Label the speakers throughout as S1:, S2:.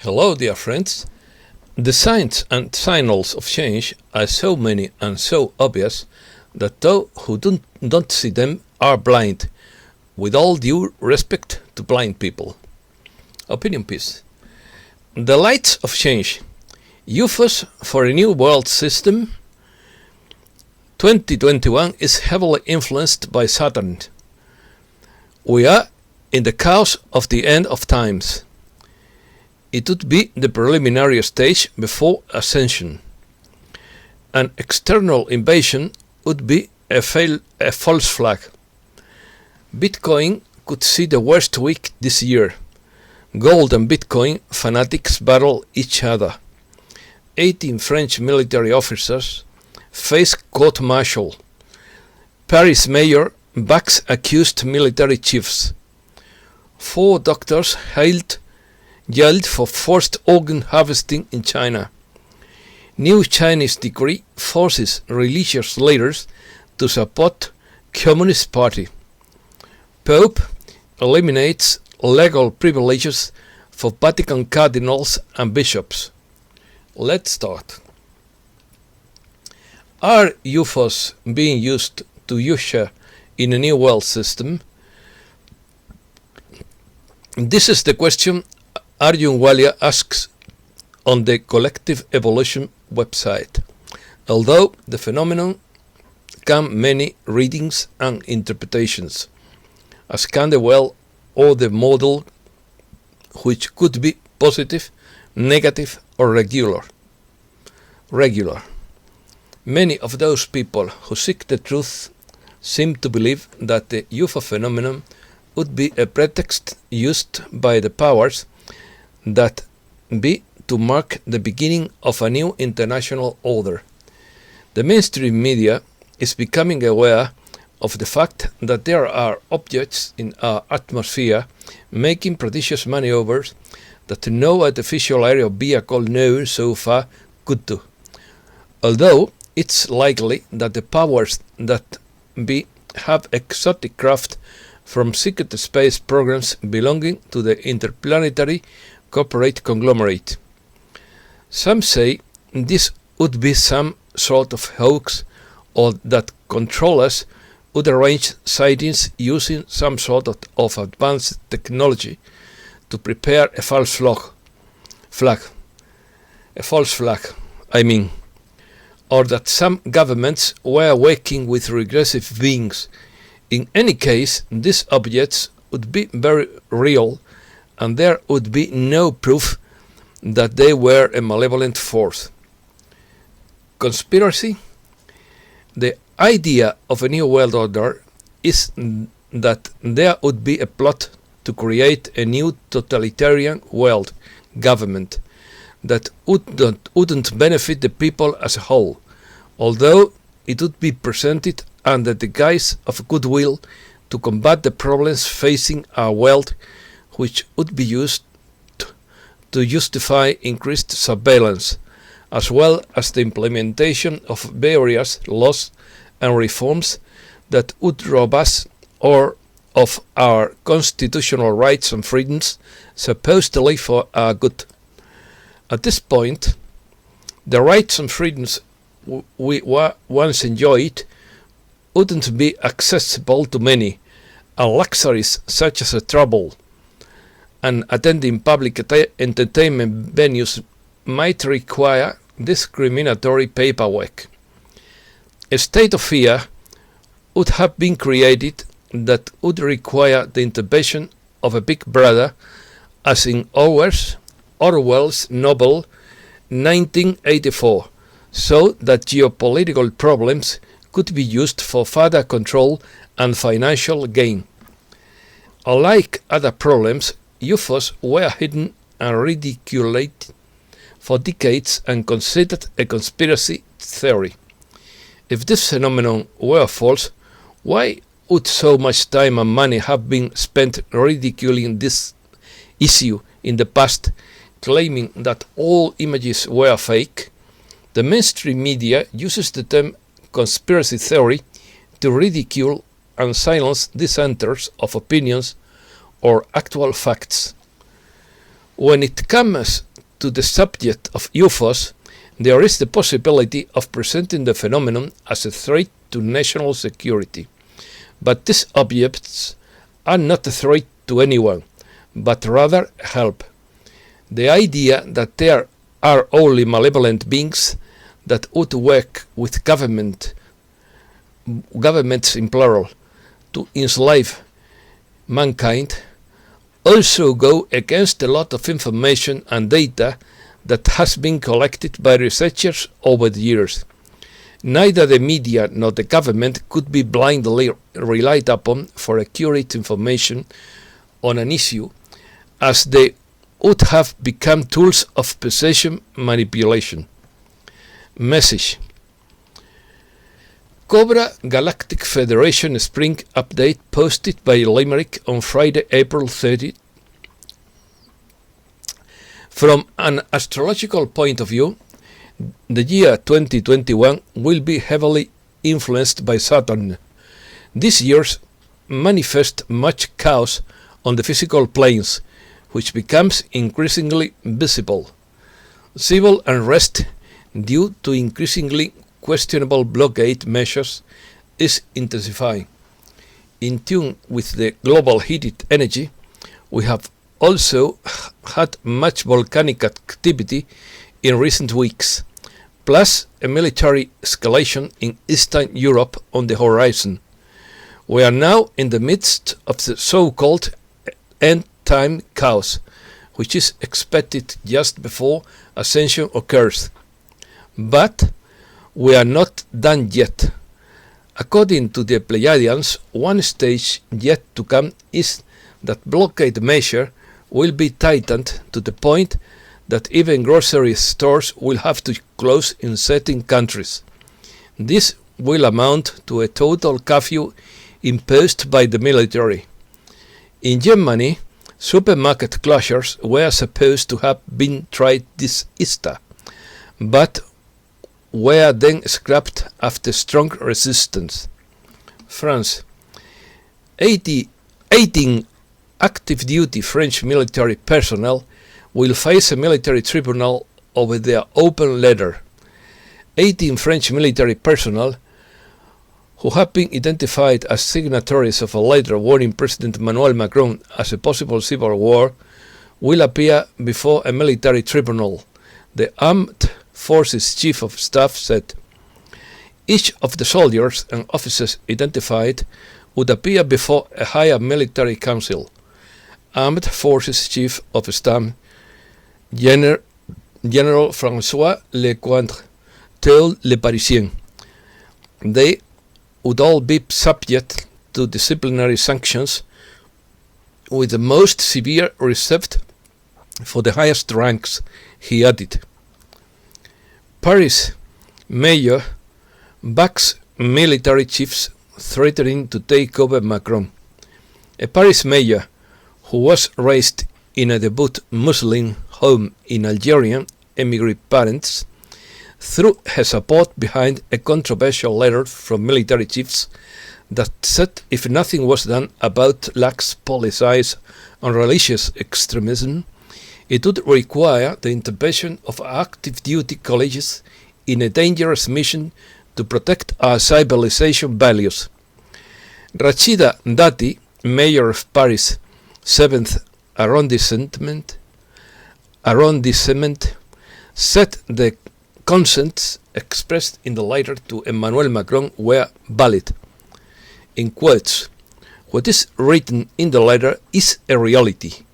S1: Hello, dear friends. The signs and signals of change are so many and so obvious that those who don't see them are blind, with all due respect to blind people. Opinion piece. The lights of change. UFOs for a new world system. 2021 is heavily influenced by Saturn. We are in the chaos of the end of times. It would be the preliminary stage before Ascension. An external invasion would be a false flag. Bitcoin could see the worst week this year. Gold and Bitcoin fanatics battle each other. 18 French military officers face court-martial. Paris mayor backs accused military chiefs. 4 doctors jailed for forced organ harvesting in China. New Chinese decree forces religious leaders to support Communist Party. Pope eliminates legal privileges for Vatican cardinals and bishops. Let's start. Are UFOs being used to usher in a new world system? This is the question Arjun Walia asks on the Collective Evolution website. Although the phenomenon can many readings and interpretations, as can the well or the model, which could be positive, negative, or regular. Many of those people who seek the truth seem to believe that the UFO phenomenon would be a pretext used by the powers that be to mark the beginning of a new international order. The mainstream media is becoming aware of the fact that there are objects in our atmosphere making prodigious maneuvers that no artificial aerial vehicle known so far could do. Although it's likely that the powers that be have exotic craft from secret space programs belonging to the interplanetary corporate conglomerate. Some say this would be some sort of hoax, or that controllers would arrange sightings using some sort of advanced technology to prepare a false flag, or that some governments were working with regressive beings. In any case, these objects would be very real, and there would be no proof that they were a malevolent force. Conspiracy? The idea of a new world order is that there would be a plot to create a new totalitarian world government that wouldn't benefit the people as a whole, although it would be presented under the guise of goodwill to combat the problems facing our world, which would be used to justify increased surveillance, as well as the implementation of various laws and reforms that would rob us of our constitutional rights and freedoms, supposedly for our good. At this point, the rights and freedoms we once enjoyed wouldn't be accessible to many, and luxuries such as travel and attending public entertainment venues might require discriminatory paperwork. A state of fear would have been created that would require the intervention of a big brother, as in Orwell's novel 1984, so that geopolitical problems could be used for further control and financial gain. Unlike other problems, UFOs were hidden and ridiculed for decades and considered a conspiracy theory. If this phenomenon were false, why would so much time and money have been spent ridiculing this issue in the past, claiming that all images were fake? The mainstream media uses the term conspiracy theory to ridicule and silence dissenters of opinions or actual facts. When it comes to the subject of UFOs, there is the possibility of presenting the phenomenon as a threat to national security. But these objects are not a threat to anyone, but rather help. The idea that there are only malevolent beings that would work with governments in plural to enslave mankind also go against a lot of information and data that has been collected by researchers over the years. Neither the media nor the government could be blindly relied upon for accurate information on an issue, as they would have become tools of perception manipulation. Message: Cobra Galactic Federation Spring Update posted by Limerick on Friday, April 30. From an astrological point of view, the year 2021 will be heavily influenced by Saturn. This year's manifest much chaos on the physical planes, which becomes increasingly visible. Civil unrest due to increasingly questionable blockade measures is intensifying. In tune with the global heated energy, we have also had much volcanic activity in recent weeks, plus a military escalation in Eastern Europe on the horizon. We are now in the midst of the so-called end-time chaos, which is expected just before Ascension occurs. But we are not done yet. According to the Pleiadians, one stage yet to come is that blockade measure will be tightened to the point that even grocery stores will have to close in certain countries. This will amount to a total curfew imposed by the military. In Germany, supermarket closures were supposed to have been tried this Easter, but were then scrapped after strong resistance. France: 18 active-duty French military personnel will face a military tribunal over their open letter. 18 French military personnel who have been identified as signatories of a letter warning President Emmanuel Macron as a possible civil war will appear before a military tribunal, the Armed Forces Chief of Staff said. Each of the soldiers and officers identified would appear before a higher military council. Armed Forces Chief of Staff General François Lecointre told Le Parisien. They would all be subject to disciplinary sanctions, with the most severe reserved for the highest ranks, he added. Paris mayor backs military chiefs threatening to take over Macron. A Paris mayor who was raised in a devout Muslim home in Algerian immigrant parents threw her support behind a controversial letter from military chiefs that said if nothing was done about lax policies on religious extremism, it would require the intervention of active duty colleges in a dangerous mission to protect our civilization values. Rachida Dati, mayor of Paris' 7th arrondissement, said the consents expressed in the letter to Emmanuel Macron were valid. In quotes, what is written in the letter is a reality,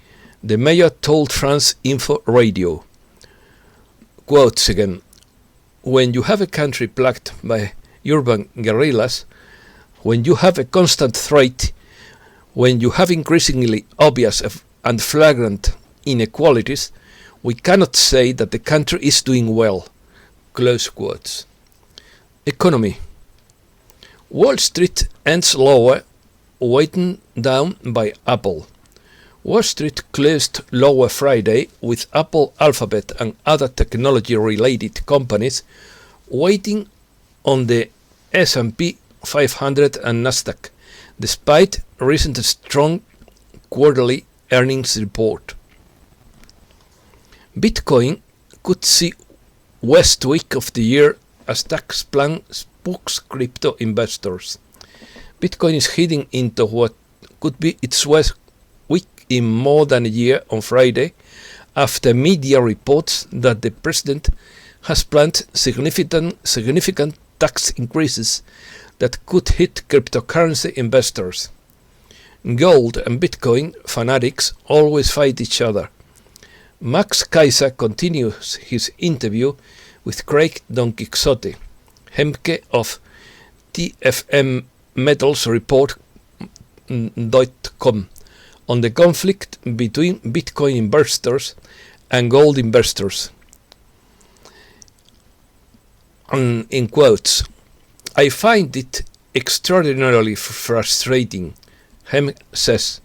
S1: the mayor told France Info Radio. Quotes again, when you have a country plagued by urban guerrillas, when you have a constant threat, when you have increasingly obvious and flagrant inequalities, we cannot say that the country is doing well. Close quotes. Economy. Wall Street ends lower, weighted down by Apple. Wall Street closed lower Friday, with Apple, Alphabet and other technology-related companies weighting on the S&P 500 and Nasdaq, despite recent strong quarterly earnings report. Bitcoin could see worst week of the year as tax plan spooks crypto investors. Bitcoin is heading into what could be its worst week in more than a year on Friday, after media reports that the president has planned significant tax increases that could hit cryptocurrency investors. Gold and Bitcoin fanatics always fight each other. Max Kaiser continues his interview with Craig Don Quixote Hemke of TFM Metals Report.com on the conflict between Bitcoin investors and gold investors. In quotes, "I find it extraordinarily frustrating," Hemke says.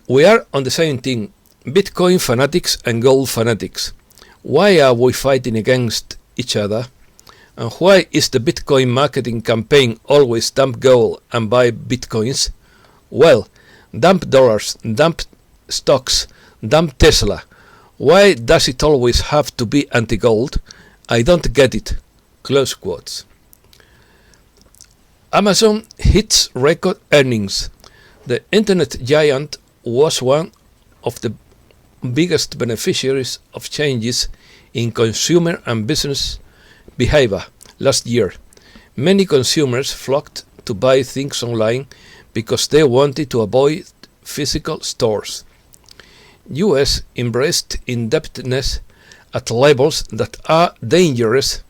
S1: "We are on the same team, Bitcoin fanatics and gold fanatics. Why are we fighting against each other? And why is the Bitcoin marketing campaign always dump gold and buy Bitcoins? Well, dump dollars, dump stocks, dump Tesla. Why does it always have to be anti-gold? I don't get it." Close quotes. Amazon hits record earnings. The internet giant was one of the biggest beneficiaries of changes in consumer and business behavior last year. Many consumers flocked to buy things online because they wanted to avoid physical stores. US embraced indebtedness at levels that are dangerous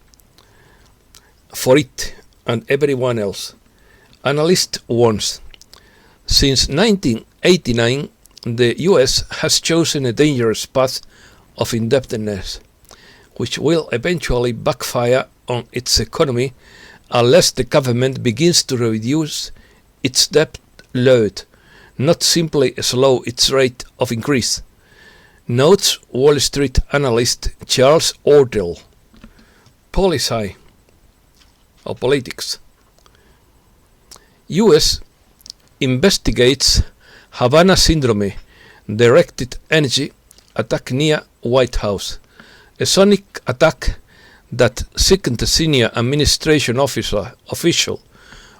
S1: for it and everyone else. Analyst warns. Since 1989, the US has chosen a dangerous path of indebtedness, which will eventually backfire on its economy unless the government begins to reduce its debt load, not simply slow its rate of increase, notes Wall Street analyst Charles Ordell. Policy or politics. US investigates Havana Syndrome directed energy attack near White House. A sonic attack that sickened a senior administration official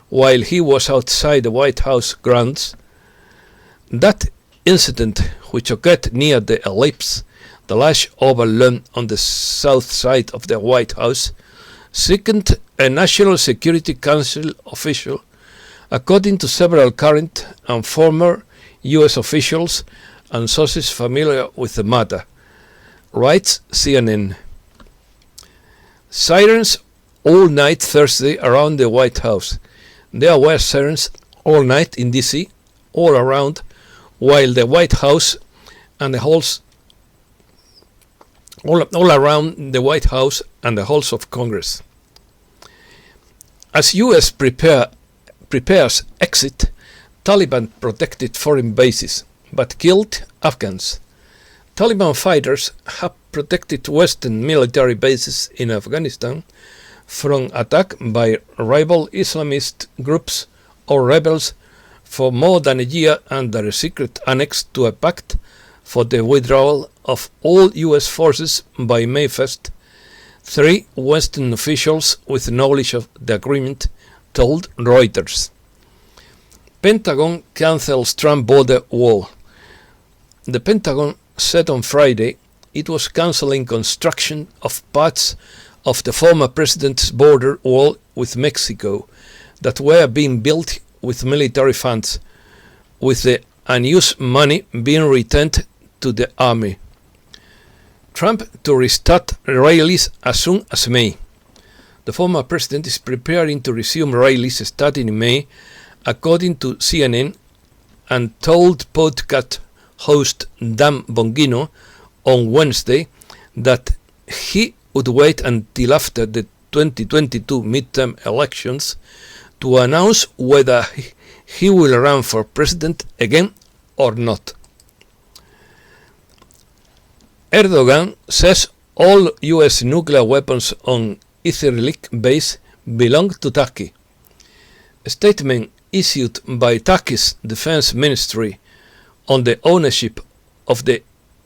S1: while he was outside the White House grounds. That incident, which occurred near the Ellipse, the large oval lawn on the south side of the White House, sickened a National Security Council official, according to several current and former US officials and sources familiar with the matter, writes CNN. Sirens all night Thursday around the White House. There were sirens all night in DC, all around, while the White House and the halls, all around the White House and the halls of Congress. As US prepares exit, Taliban protected foreign bases, but killed Afghans. Taliban fighters have protected Western military bases in Afghanistan from attack by rival Islamist groups or rebels for more than a year under a secret annex to a pact for the withdrawal of all US forces by May 1st. 3 Western officials with knowledge of the agreement told Reuters. Pentagon cancels Trump border wall. The Pentagon said on Friday it was canceling construction of parts of the former president's border wall with Mexico that were being built with military funds, with the unused money being returned to the army. Trump to restart rallies as soon as May. The former president is preparing to resume rallies starting in May, according to CNN, and told podcast host Dan Bongino on Wednesday that he would wait until after the 2022 midterm elections to announce whether he will run for president again or not. Erdogan says all US nuclear weapons on Incirlik base belong to Turkey. A statement issued by Turkey's defense ministry on the ownership of the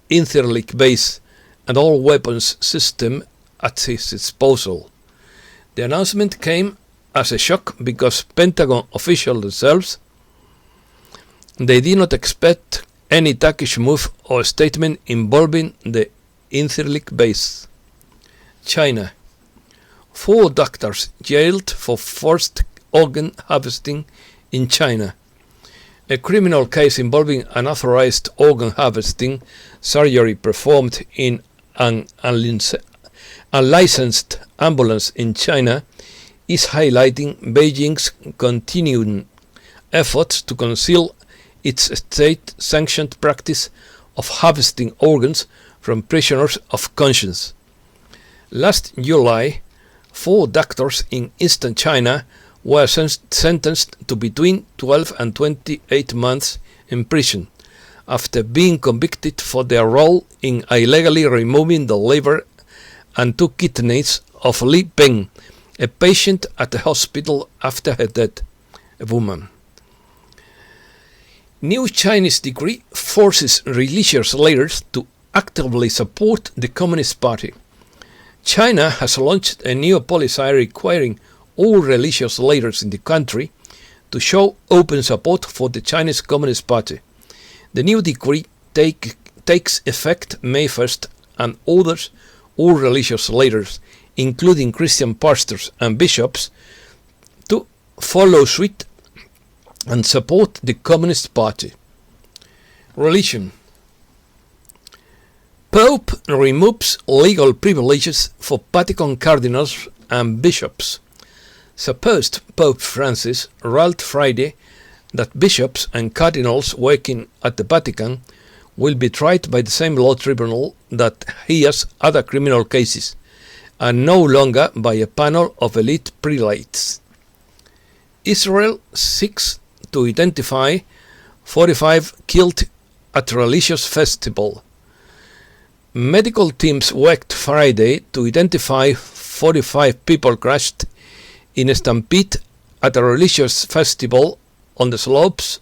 S1: Incirlik base and all weapons system at his disposal. The announcement came as a shock because Pentagon officials themselves, they did not expect any Turkish move or statement involving the Incirlik base. China. 4 doctors jailed for forced organ harvesting in China. A criminal case involving unauthorized organ harvesting surgery performed in an unlicensed ambulance in China is highlighting Beijing's continuing efforts to conceal its state-sanctioned practice of harvesting organs from prisoners of conscience. Last July, 4 doctors in eastern China were sentenced to between 12 and 28 months in prison after being convicted for their role in illegally removing the liver and 2 kidneys of Li Peng, a patient at the hospital after her death, a woman. New Chinese decree forces religious leaders to actively support the Communist Party. China has launched a new policy requiring all religious leaders in the country to show open support for the Chinese Communist Party. The new decree takes effect May 1st and orders all religious leaders, including Christian pastors and bishops, to follow suit and support the Communist Party. Religion. Pope removes legal privileges for Vatican cardinals and bishops. Supposed Pope Francis ruled Friday that bishops and cardinals working at the Vatican will be tried by the same law tribunal that hears other criminal cases, and no longer by a panel of elite prelates. Israel seeks to identify 45 killed at religious festival. Medical teams worked Friday to identify 45 people crushed in a stampede at a religious festival on the slopes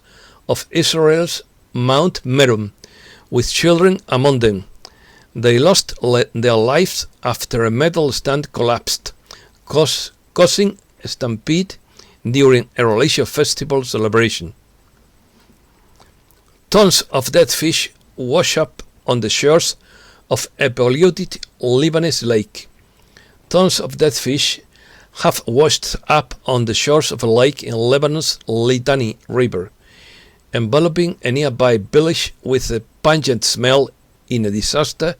S1: of Israel's Mount Meron, with children among them. They lost their lives after a metal stand collapsed, causing a stampede during a religious festival celebration. Tons of dead fish wash up on the shores of a polluted Lebanese lake. Tons of dead fish have washed up on the shores of a lake in Lebanon's Litani River, enveloping a nearby village with a pungent smell in a disaster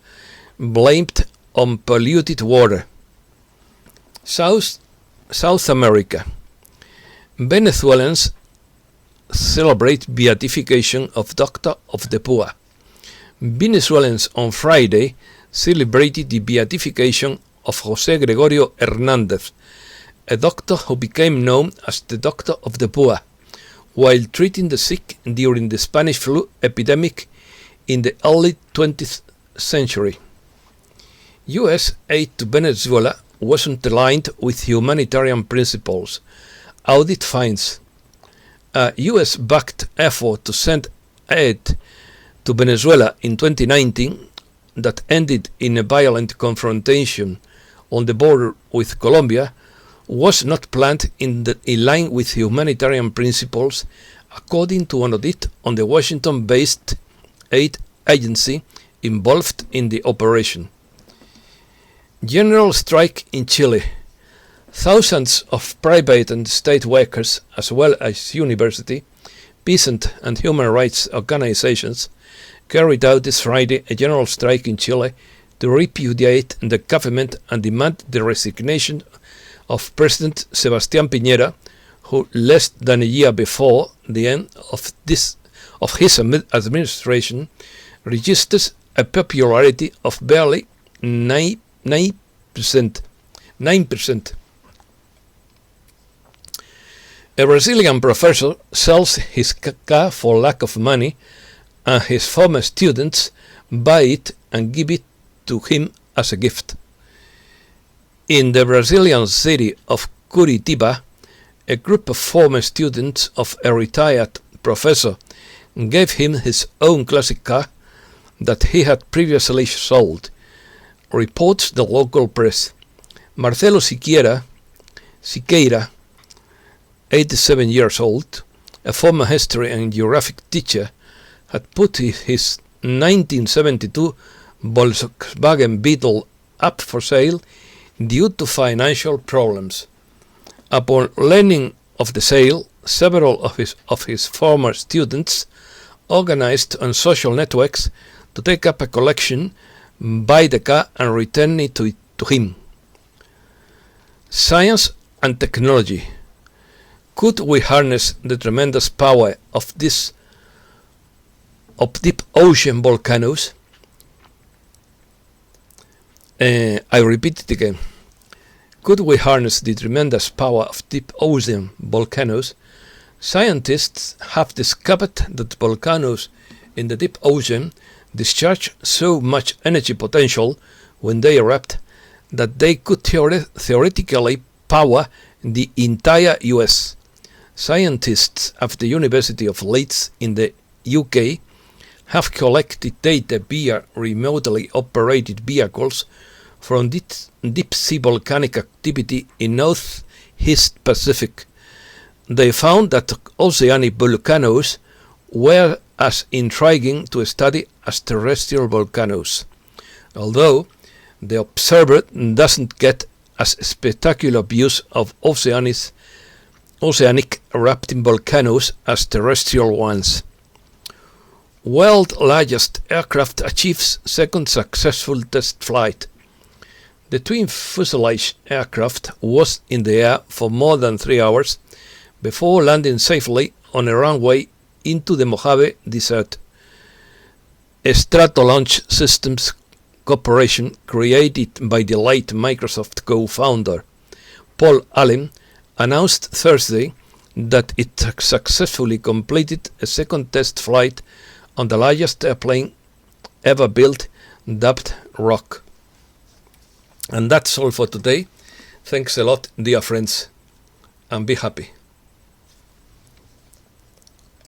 S1: blamed on polluted water. South America. Venezuelans celebrate beatification of Doctor of the Poor. Venezuelans on Friday celebrated the beatification of José Gregorio Hernández, a doctor who became known as the Doctor of the Poor, while treating the sick during the Spanish flu epidemic in the early 20th century. U.S. aid to Venezuela wasn't aligned with humanitarian principles, audit finds. A U.S.-backed effort to send aid to Venezuela in 2019 that ended in a violent confrontation on the border with Colombia was not planned in line with humanitarian principles, according to an audit on the Washington-based aid agency involved in the operation. General strike in Chile. Thousands of private and state workers, as well as university, peasant and human rights organizations, carried out this Friday a general strike in Chile to repudiate the government and demand the resignation of President Sebastián Piñera, who less than a year before the end of his administration registers a popularity of barely 9%. A Brazilian professor sells his car for lack of money, and his former students buy it and give it to him as a gift. In the Brazilian city of Curitiba, a group of former students of a retired professor gave him his own classic car that he had previously sold, reports the local press. Marcelo Siqueira, 87 years old, a former history and geography teacher, had put his 1972 Volkswagen Beetle up for sale due to financial problems. Upon learning of the sale, several of his former students organized on social networks to take up a collection, buy the car and return it to him. Science and technology. Could we harness the tremendous power of deep ocean volcanoes? I repeat it again. Could we harness the tremendous power of deep ocean volcanoes? Scientists have discovered that volcanoes in the deep ocean discharge so much energy potential when they erupt that they could theoretically power the entire US. Scientists at the University of Leeds in the UK have collected data via remotely operated vehicles from deep sea volcanic activity in Northeast Pacific. They found that oceanic volcanoes were as intriguing to study as terrestrial volcanoes, although the observer doesn't get as spectacular views of oceanic erupting volcanoes as terrestrial ones. World's largest aircraft achieves second successful test flight. The twin fuselage aircraft was in the air for more than 3 hours before landing safely on a runway into the Mojave Desert. A Stratolaunch Systems Corporation, created by the late Microsoft co-founder Paul Allen, announced Thursday that it successfully completed a second test flight on the largest airplane ever built, dubbed Rock. And that's all for today. Thanks a lot, dear friends, and be happy.